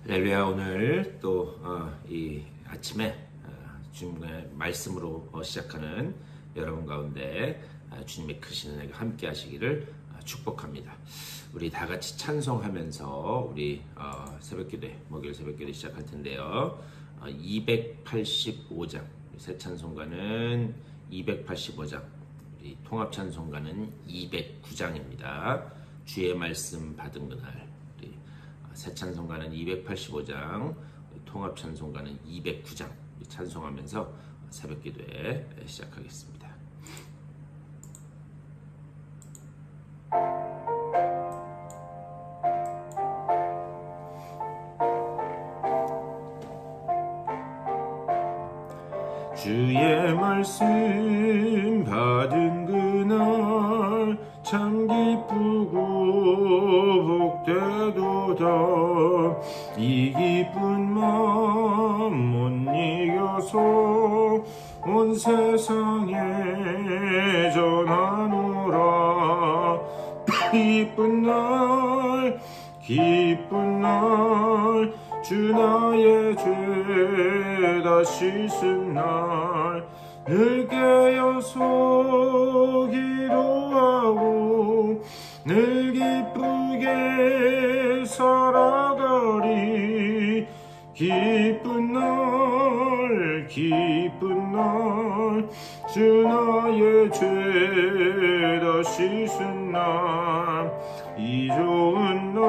할렐루야. 오늘 또 이 아침에 주님의 말씀으로 시작하는 여러분 가운데 주님의 크신 은혜가 함께 하시기를 축복합니다. 우리 다 같이 찬송하면서 우리 새벽기도회, 목요일 새벽기도 시작할 텐데요. 285장, 새 찬송가는 285장, 우리 통합 찬송가는 209장입니다. 주의 말씀 받은 그날. 새 찬송가는 285장, 통합 찬송가는 209장 찬송하면서 새벽 기도회 시작하겠습니다. 주의 말씀 받은 그날 참 기쁘고 복되도다. 이 기쁜 마음 못 이겨서 온 세상에 전하노라. 기쁜 날 주 나의 죄 다 씻은 날 늘 깨어서 기도하고 늘 기쁘게 살아가리. 기쁜 날 주 나의 죄 다 씻은 날 이 좋은 날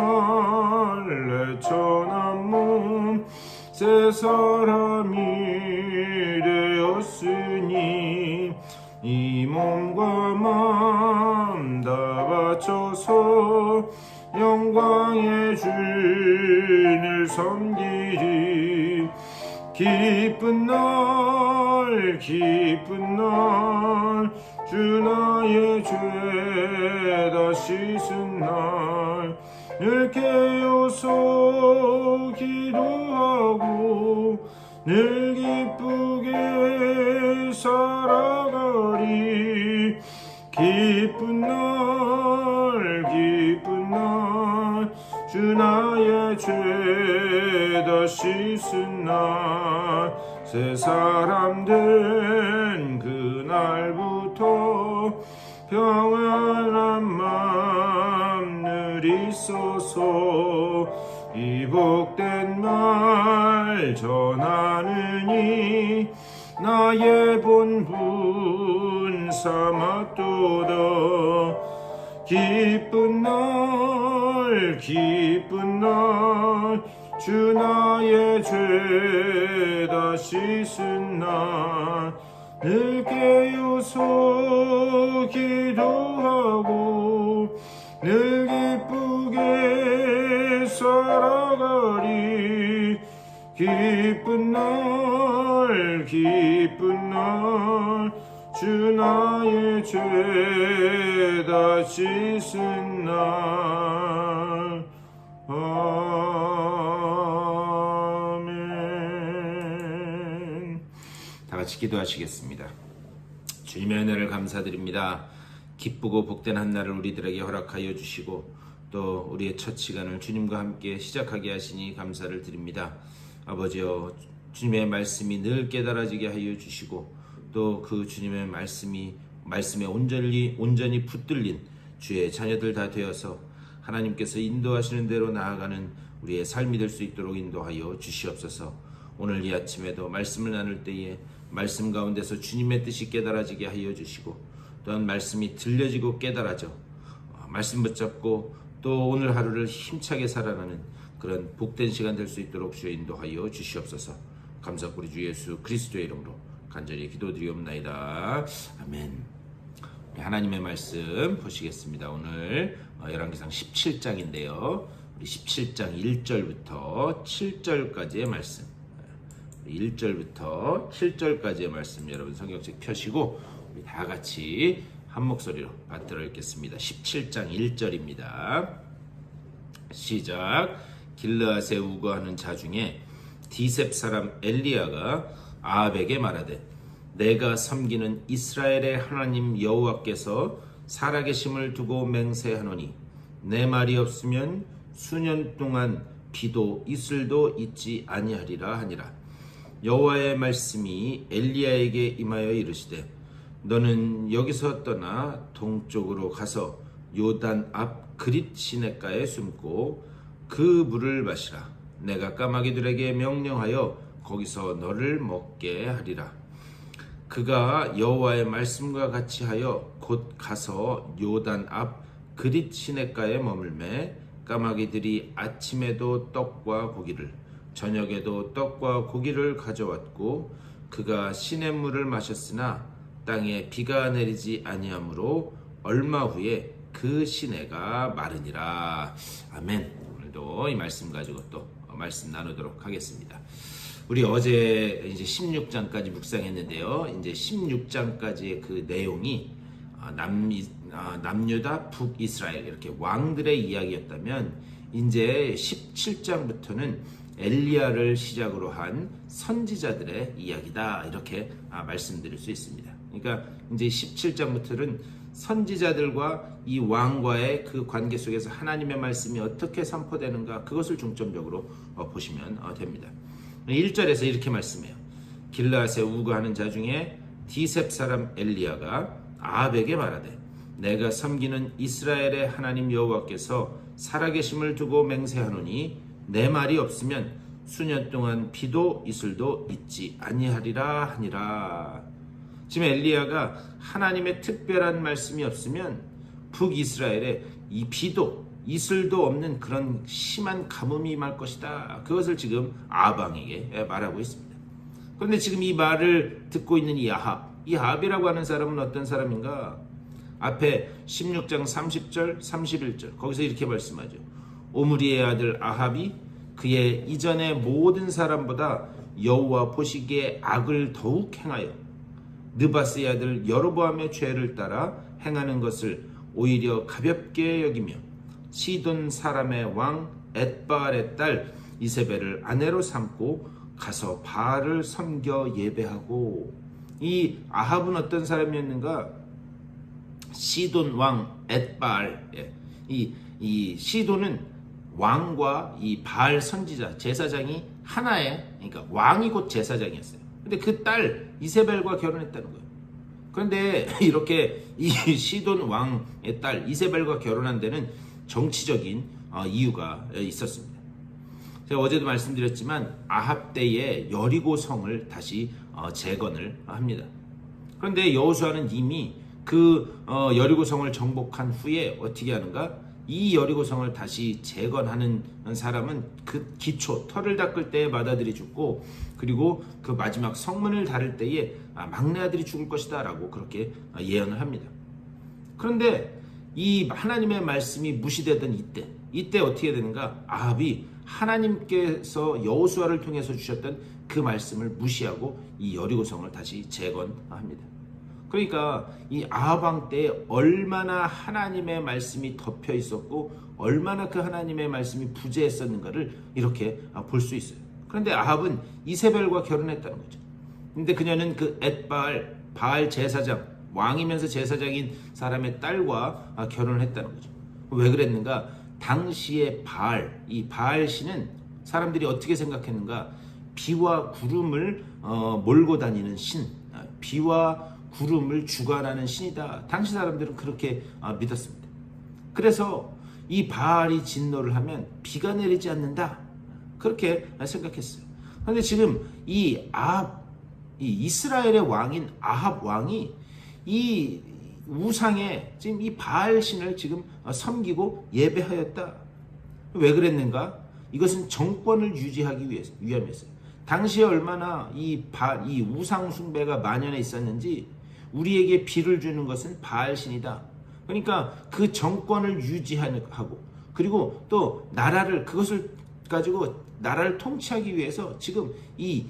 내 천한 몸 새 사람이 되었으니 이 몸과 마음 다 바쳐서 영광의 주를 섬기리. 기쁜 날 주 나의 죄 다 씻은 날 늘 깨어서 기도하고 늘 기쁘게 살아가리. 기쁜 날 주 나의 죄 다 씻은 날 새 사람 된 그날부터 평안한 마음 늘 있어서 이 복된 말 전하느니 나의 본분 삼았도다. 기쁜 날 주 나의 죄 다 씻은 날 늘 깨어서 기도하고 늘 기쁘게 살아가리. 기쁜 날 주 나의 죄 다 씻은 날. 아멘. 다 같이 기도하시겠습니다. 주님의 은혜를 감사드립니다. 기쁘고 복된 한날을 우리들에게 허락하여 주시고 또 우리의 첫 시간을 주님과 함께 시작하게 하시니 감사를 드립니다. 아버지여, 주님의 말씀이 늘 깨달아지게 하여 주시고 또 그 주님의 말씀에 온전히 붙들린 주의 자녀들 다 되어서 하나님께서 인도하시는 대로 나아가는 우리의 삶이 될 수 있도록 인도하여 주시옵소서. 오늘 이 아침에도 말씀을 나눌 때에 말씀 가운데서 주님의 뜻이 깨달아지게 하여 주시고 또한 말씀이 들려지고 깨달아져 말씀 붙잡고 또 오늘 하루를 힘차게 살아가는 그런 복된 시간 될 수 있도록 주여 인도하여 주시옵소서. 감사하고 우리 주 예수 그리스도의 이름으로 간절히 기도드리옵나이다. 아멘. 하나님의 말씀 보시겠습니다. 오늘 열왕기상 17장인데요. 우리 17장 1절부터 7절까지의 말씀, 1절부터 7절까지의 말씀 여러분 성경책 펴시고 우리 다 같이 한 목소리로 받들어 읽겠습니다. 17장 1절입니다. 시작. 길르앗에 우거하는 자 중에 디셉 사람 엘리야가 아합에게 말하되 내가 섬기는 이스라엘의 하나님 여호와께서 살아계심을 두고 맹세하노니 내 말이 없으면 수년 동안 비도 이슬도 있지 아니하리라 하니라. 여호와의 말씀이 엘리야에게 임하여 이르시되 너는 여기서 떠나 동쪽으로 가서 요단 앞 그릿 시냇가에 숨고 그 물을 마시라. 내가 까마귀들에게 명령하여 거기서 너를 먹게 하리라. 그가 여호와의 말씀과 같이 하여 곧 가서 요단 앞 그릿 시냇가에 머물매 까마귀들이 아침에도 떡과 고기를 저녁에도 떡과 고기를 가져왔고 그가 시냇물을 마셨으나 땅에 비가 내리지 아니하므로 얼마 후에 그 시내가 마르니라. 아멘. 오늘도 이 말씀 가지고 또 말씀 나누도록 하겠습니다. 우리 어제 이제 16장까지 묵상했는데요. 이제 16장까지의 그 내용이 남유다 북이스라엘 이렇게 왕들의 이야기였다면 이제 17장부터는 엘리야를 시작으로 한 선지자들의 이야기다 이렇게 말씀드릴 수 있습니다. 그러니까 이제 17장부터는 선지자들과 이 왕과의 그 관계 속에서 하나님의 말씀이 어떻게 선포되는가 그것을 중점적으로 보시면 됩니다. 1절에서 이렇게 말씀해요. 길르앗에 우거하는 자 중에 디셉 사람 엘리야가 아합에게 말하되 내가 섬기는 이스라엘의 하나님 여호와께서 살아계심을 두고 맹세하노니 내 말이 없으면 수년 동안 비도 이슬도 있지 아니하리라 하니라. 지금 엘리야가 하나님의 특별한 말씀이 없으면 북이스라엘에 이 비도 이슬도 없는 그런 심한 가뭄이 임할 것이다. 그것을 지금 아합 왕에게 말하고 있습니다. 그런데 지금 이 말을 듣고 있는 이 아합이라고 하는 사람은 어떤 사람인가? 앞에 16장 30절 31절 거기서 이렇게 말씀하죠. 오므리의 아들 아합이 그의 이전의 모든 사람보다 여호와 보시기에 악을 더욱 행하여 느바스의 아들 여로보암의 죄를 따라 행하는 것을 오히려 가볍게 여기며 시돈 사람의 왕 엣바알의 딸 이세벨을 아내로 삼고 가서 바알을 섬겨 예배하고. 이 아합은 어떤 사람이었는가? 시돈 왕 엣바알. 이 시돈은 왕과 이 바알 선지자 제사장이 하나의, 그러니까 왕이 곧 제사장이었어요. 근데 그 딸 이세벨과 결혼했다는 거예요. 그런데 이렇게 이 시돈 왕의 딸 이세벨과 결혼한 데는 정치적인 이유가 있었습니다. 제가 어제도 말씀드렸지만 아합 때에 여리고 성을 다시 재건을 합니다. 그런데 여호수아는 이미 그 여리고 성을 정복한 후에 어떻게 하는가? 이 여리고 성을 다시 재건하는 사람은 그 기초 털을 닦을 때에 맏아들이 죽고 그리고 그 마지막 성문을 다룰 때에 막내 아들이 죽을 것이다 라고 그렇게 예언을 합니다. 그런데 이 하나님의 말씀이 무시되던 이때 어떻게 되는가? 아합이 하나님께서 여호수아를 통해서 주셨던 그 말씀을 무시하고 이 여리고성을 다시 재건합니다. 그러니까 이 아합 왕 때 얼마나 하나님의 말씀이 덮여 있었고 얼마나 그 하나님의 말씀이 부재했었는가를 이렇게 볼 수 있어요. 그런데 아합은 이세벨과 결혼했다는 거죠. 근데 그녀는 그 엣바알 바알 제사장 왕이면서 제사장인 사람의 딸과 결혼을 했다는 거죠. 왜 그랬는가? 당시의 바알, 이 바알 신은 사람들이 어떻게 생각했는가? 비와 구름을 몰고 다니는 신, 비와 구름을 주관하는 신이다. 당시 사람들은 그렇게 믿었습니다. 그래서 이 바알이 진노를 하면 비가 내리지 않는다. 그렇게 생각했어요. 그런데 지금 이 이스라엘의 왕인 아합 왕이 이 우상에 지금 이 바알 신을 지금 섬기고 예배하였다. 왜 그랬는가? 이것은 정권을 유지하기 위함이었어요. 당시에 얼마나 이 우상 숭배가 만연해 있었는지 우리에게 비를 주는 것은 바알 신이다. 그러니까 그 정권을 유지하고 그리고 또 그것을 가지고 나라를 통치하기 위해서 지금 이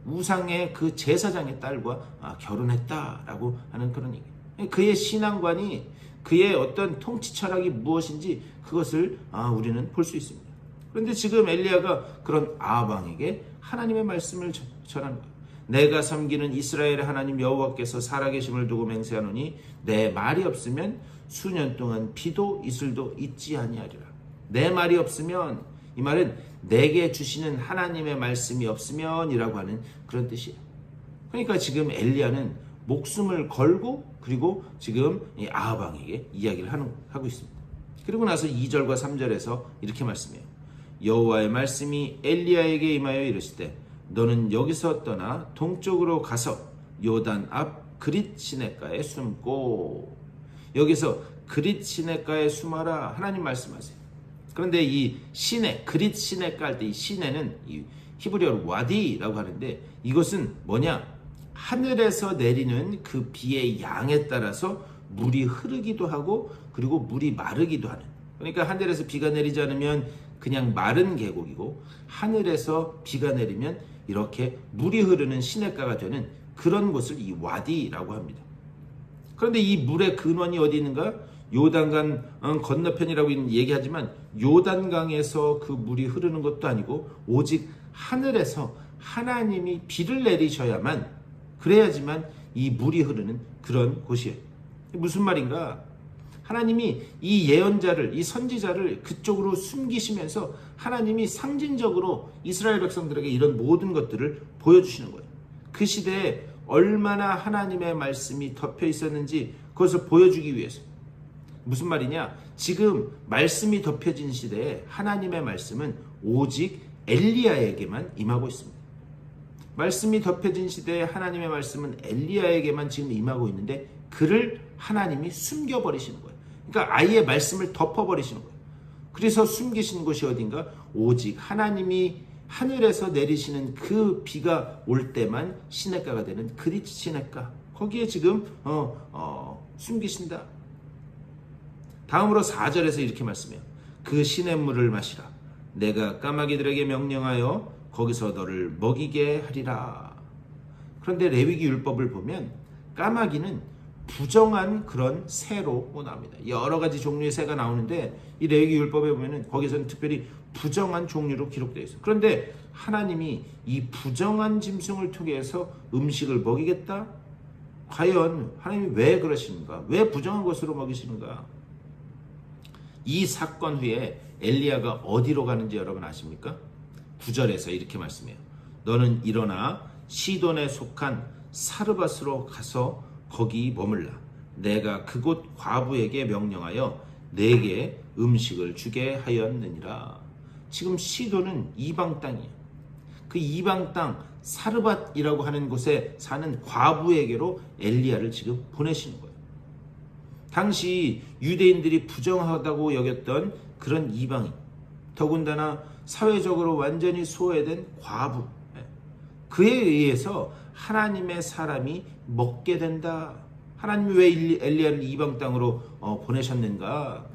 우상의 그 제사장의 딸과 결혼했다라고 하는 그런 얘기. 그의 신앙관이 그의 어떤 통치 철학이 무엇인지 그것을 우리는 볼 수 있습니다. 그런데 지금 엘리야가 그런 아합 왕에게 하나님의 말씀을 전하는 거예요. 내가 섬기는 이스라엘의 하나님 여호와께서 살아계심을 두고 맹세하노니 내 말이 없으면 수년 동안 비도 이슬도 있지 아니하리라. 내 말이 없으면, 이 말은 내게 주시는 하나님의 말씀이 없으면 이라고 하는 그런 뜻이에요. 그러니까 지금 엘리야는 목숨을 걸고 그리고 지금 이 아합 왕에게 이야기를 하고 있습니다. 그리고 나서 2절과 3절에서 이렇게 말씀해요. 여호와의 말씀이 엘리야에게 임하여 이르시되 너는 여기서 떠나 동쪽으로 가서 요단 앞 그릿 시냇가에 숨고. 여기서 그릿 시냇가에 숨어라 하나님 말씀하세요. 그런데 이 시내, 그릿 시냇가 할 때 이 시내는 이 히브리어로 와디라고 하는데 이것은 뭐냐? 하늘에서 내리는 그 비의 양에 따라서 물이 흐르기도 하고 그리고 물이 마르기도 하는. 그러니까 하늘에서 비가 내리지 않으면 그냥 마른 계곡이고 하늘에서 비가 내리면 이렇게 물이 흐르는 시냇가가 되는 그런 곳을 이 와디라고 합니다. 그런데 이 물의 근원이 어디 있는가? 요단강 건너편이라고 얘기하지만 요단강에서 그 물이 흐르는 것도 아니고 오직 하늘에서 하나님이 비를 내리셔야만, 그래야지만 이 물이 흐르는 그런 곳이에요. 무슨 말인가? 하나님이 이 예언자를, 이 선지자를 그쪽으로 숨기시면서 하나님이 상징적으로 이스라엘 백성들에게 이런 모든 것들을 보여주시는 거예요. 그 시대에 얼마나 하나님의 말씀이 덮여 있었는지 그것을 보여주기 위해서. 무슨 말이냐? 지금 말씀이 덮여진 시대에 하나님의 말씀은 오직 엘리야에게만 임하고 있습니다. 말씀이 덮여진 시대에 하나님의 말씀은 엘리야에게만 지금 임하고 있는데 그를 하나님이 숨겨버리시는 거예요. 그러니까 아예 말씀을 덮어버리시는 거예요. 그래서 숨기신 곳이 어딘가? 오직 하나님이 하늘에서 내리시는 그 비가 올 때만 시냇가가 되는 그릿 시냇가, 거기에 지금 숨기신다. 다음으로 4절에서 이렇게 말씀해요. 그 시냇물을 마시라. 내가 까마귀들에게 명령하여 거기서 너를 먹이게 하리라. 그런데 레위기 율법을 보면 까마귀는 부정한 그런 새로 나옵니다. 여러 가지 종류의 새가 나오는데 이 레위기 율법에 보면은 거기서는 특별히 부정한 종류로 기록되어 있어요. 그런데 하나님이 이 부정한 짐승을 통해서 음식을 먹이겠다? 과연 하나님이 왜 그러시는가? 왜 부정한 것으로 먹이시는가? 이 사건 후에 엘리야가 어디로 가는지 여러분 아십니까? 9절에서 이렇게 말씀해요. 너는 일어나 시돈에 속한 사르밧으로 가서 거기 머물라. 내가 그곳 과부에게 명령하여 내게 음식을 주게 하였느니라. 지금 시돈은 이방 땅이에요. 그 이방 땅 사르밧이라고 하는 곳에 사는 과부에게로 엘리야를 지금 보내시는 거예요. 당시 유대인들이 부정하다고 여겼던 그런 이방인, 더군다나 사회적으로 완전히 소외된 과부, 그에 의해서 하나님의 사람이 먹게 된다. 하나님이 왜 엘리야를 이방 땅으로 보내셨는가?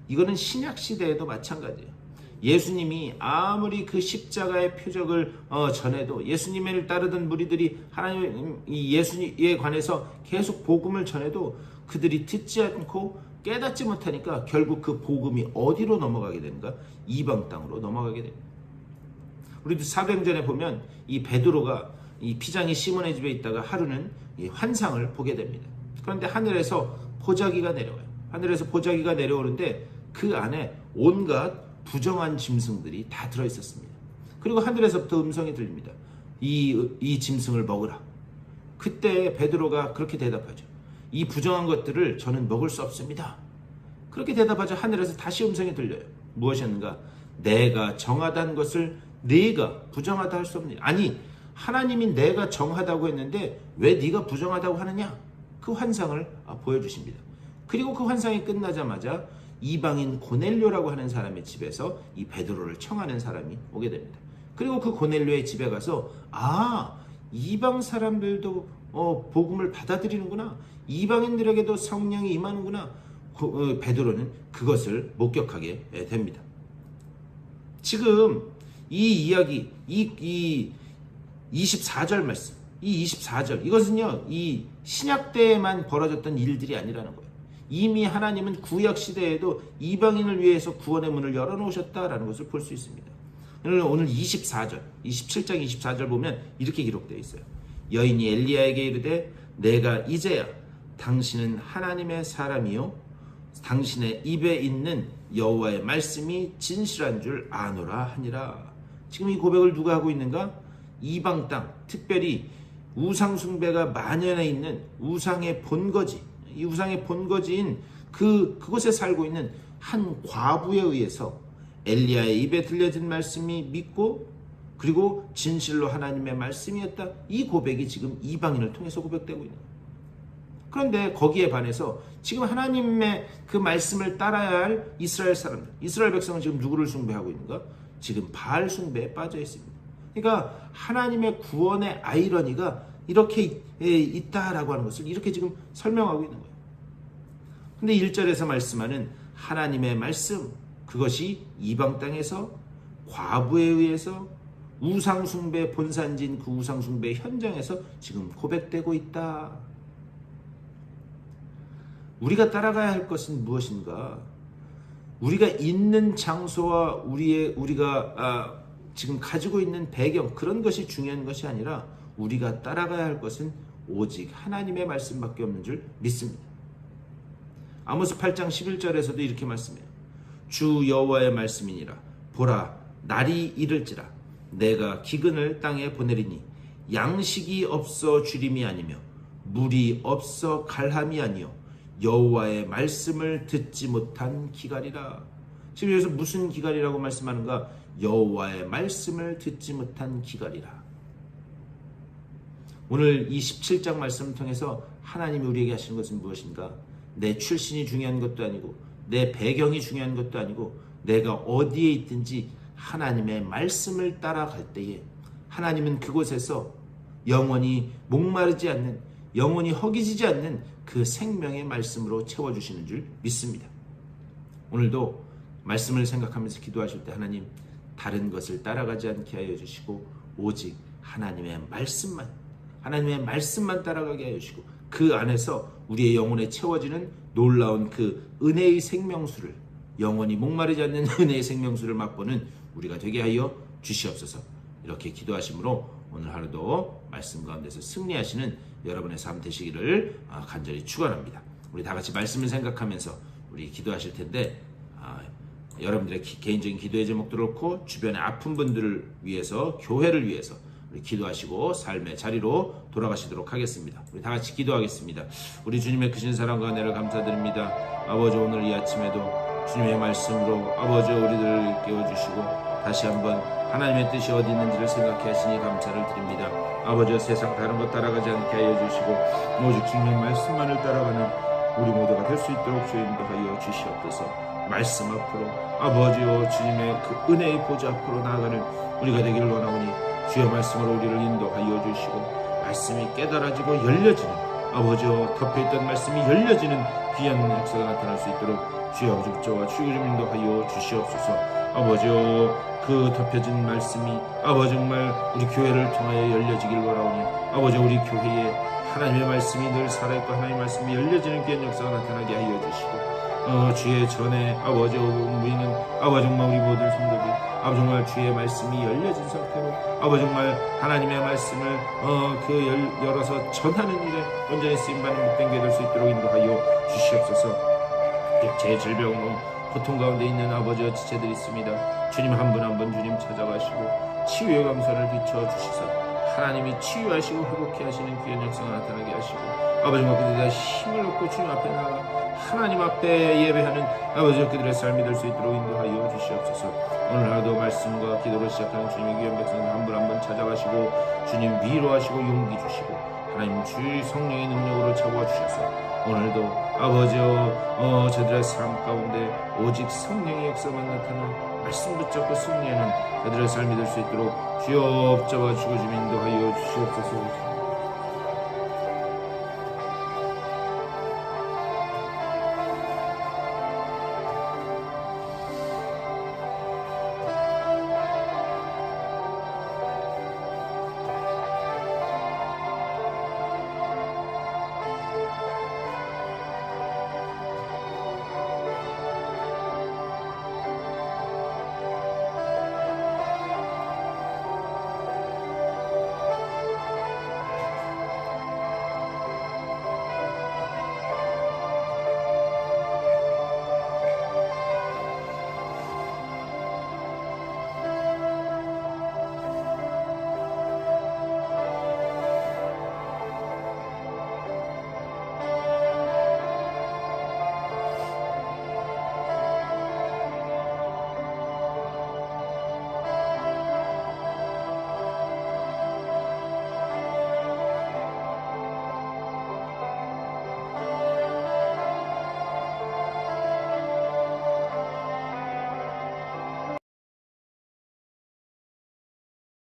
이거는 신약 시대에도 마찬가지예요. 예수님이 아무리 그 십자가의 표적을 전해도 예수님을 따르던 무리들이 하나님 예수님에 관해서 계속 복음을 전해도 그들이 듣지 않고 깨닫지 못하니까 결국 그 복음이 어디로 넘어가게 되는가? 이방 땅으로 넘어가게 됩니다. 우리도 사도행전에 보면 이 베드로가 이 피장이 시몬의 집에 있다가 하루는 이 환상을 보게 됩니다. 그런데 하늘에서 보자기가 내려와요. 하늘에서 보자기가 내려오는데 그 안에 온갖 부정한 짐승들이 다 들어있었습니다. 그리고 하늘에서부터 음성이 들립니다. 이 짐승을 먹으라. 그때 베드로가 그렇게 대답하죠. 이 부정한 것들을 저는 먹을 수 없습니다. 그렇게 대답하자 하늘에서 다시 음성이 들려요. 무엇이었는가? 내가 정하다는 것을 네가 부정하다 할 수 없느냐. 아니, 하나님이 내가 정하다고 했는데 왜 네가 부정하다고 하느냐? 그 환상을 보여주십니다. 그리고 그 환상이 끝나자마자 이방인 고넬료라고 하는 사람의 집에서 이 베드로를 청하는 사람이 오게 됩니다. 그리고 그 고넬료의 집에 가서 이방 사람들도 복음을 받아들이는구나. 이방인들에게도 성령이 임하는구나. 베드로는 그것을 목격하게 됩니다. 지금 이 이야기, 이 24절 말씀, 이 24절, 이것은요, 이 신약 때에만 벌어졌던 일들이 아니라는 거예요. 이미 하나님은 구약 시대에도 이방인을 위해서 구원의 문을 열어놓으셨다라는 것을 볼 수 있습니다. 오늘 24절, 27장 24절 보면 이렇게 기록되어 있어요. 여인이 엘리야에게 이르되 내가 이제야 당신은 하나님의 사람이요 당신의 입에 있는 여호와의 말씀이 진실한 줄 아노라 하니라. 지금 이 고백을 누가 하고 있는가? 이방 땅, 특별히 우상 숭배가 만연해 있는 우상의 본거지, 이 우상의 본거지인 그곳에 살고 있는 한 과부에 의해서 엘리야의 입에 들려진 말씀이 믿고, 그리고 진실로 하나님의 말씀이었다. 이 고백이 지금 이방인을 통해서 고백되고 있는 거예요. 그런데 거기에 반해서 지금 하나님의 그 말씀을 따라야 할 이스라엘 사람들, 이스라엘 백성은 지금 누구를 숭배하고 있는가? 지금 바알 숭배에 빠져 있습니다. 그러니까 하나님의 구원의 아이러니가 이렇게 있다라고 하는 것을 이렇게 지금 설명하고 있는 거예요. 근데 1절에서 말씀하는 하나님의 말씀, 그것이 이방 땅에서 과부에 의해서 우상숭배 본산지인 그 우상숭배 현장에서 지금 고백되고 있다. 우리가 따라가야 할 것은 무엇인가? 우리가 있는 장소와 우리가 지금 가지고 있는 배경, 그런 것이 중요한 것이 아니라 우리가 따라가야 할 것은 오직 하나님의 말씀밖에 없는 줄 믿습니다. 아모스 8장 11절에서도 이렇게 말씀해요. 주 여호와의 말씀이니라. 보라, 날이 이를지라. 내가 기근을 땅에 보내리니 양식이 없어 주림이 아니며 물이 없어 갈함이 아니요 여호와의 말씀을 듣지 못한 기갈이라. 지금 여기서 무슨 기갈이라고 말씀하는가? 여호와의 말씀을 듣지 못한 기갈이라. 오늘 이 17장 말씀을 통해서 하나님이 우리에게 하시는 것은 무엇인가? 내 출신이 중요한 것도 아니고 내 배경이 중요한 것도 아니고 내가 어디에 있든지 하나님의 말씀을 따라갈 때에 하나님은 그곳에서 영원히 목마르지 않는, 영원히 허기지지 않는 그 생명의 말씀으로 채워주시는 줄 믿습니다. 오늘도 말씀을 생각하면서 기도하실 때 하나님, 다른 것을 따라가지 않게 하여 주시고 오직 하나님의 말씀만 따라가게 하여 주시고 그 안에서 우리의 영혼에 채워지는 놀라운 그 은혜의 생명수를, 영원히 목마르지 않는 은혜의 생명수를 맛보는 우리가 되게 하여 주시옵소서. 이렇게 기도하심으로 오늘 하루도 말씀 가운데서 승리하시는 여러분의 삶 되시기를 간절히 축원합니다. 우리 다 같이 말씀을 생각하면서 우리 기도하실 텐데 여러분들의 개인적인 기도의 제목도 그렇고 주변의 아픈 분들을 위해서, 교회를 위해서 우리 기도하시고 삶의 자리로 돌아가시도록 하겠습니다. 우리 다 같이 기도하겠습니다. 우리 주님의 크신 사랑과 은혜를 감사드립니다. 아버지, 오늘 이 아침에도 주님의 말씀으로 아버지 우리들을 깨워주시고 다시 한번 하나님의 뜻이 어디 있는지를 생각해 하시니 감사를 드립니다. 아버지, 세상 다른 것 따라가지 않게 하여 주시고 오직 주님의 말씀만을 따라가는 우리 모두가 될 수 있도록 주여 인도하여 주시옵소서. 말씀 앞으로 아버지여 주님의 그 은혜의 보좌 앞으로 나아가는 우리가 되기를 원하오니 주의 말씀으로 우리를 인도하여 주시고 말씀이 깨달아지고 열려지는, 아버지여 덮여있던 말씀이 열려지는 귀한 역사가 나타날 수 있도록 주의 아버지 저와 주의 좀 인도하여 주시옵소서. 아버지여 그 덮여진 말씀이 아버지 정말 우리 교회를 통하여 열려지길 원하오니 아버지 우리 교회에 하나님의 말씀이 늘 살아있고 하나님의 말씀이 열려지는 귀한 역사가 나타나게 하여 주시고 주의 전에 아버지 우리는 아버지 정말 우리 모든 성도들 아버지 정말 주의 말씀이 열려진 상태로 아버지 정말 하나님의 말씀을 열어서 전하는 일에 온전히 쓰임받는 못된 게 될 수 있도록 인도하여 주시옵소서. 제 질병으로 고통 가운데 있는 아버지와 지체들이 있습니다. 주님 한 분 한 분 주님 찾아가시고 치유의 감사를 비춰주시사 하나님이 치유하시고 회복케 하시는 귀한 역사가 나타나게 하시고 아버지 그들의 힘을 얻고 주님 앞에 나아가 하나님 앞에 예배하는 아버지 그들의 삶이 될 수 있도록 인도하여 주시옵소서. 오늘 하루도 말씀과 기도로 시작하는 주님의 귀한 백성들 한 분 한 분 찾아가시고 주님 위로하시고 용기 주시고 하나님 주의 성령의 능력으로 채워주셔서 오늘도 아버지여 저들의 삶 가운데 오직 성령의 역사만 나타나 말씀 붙잡고 승리하는 그들의 삶이 될 수 있도록 주여 붙잡아 주시고 좀 인도하여 주시옵소서.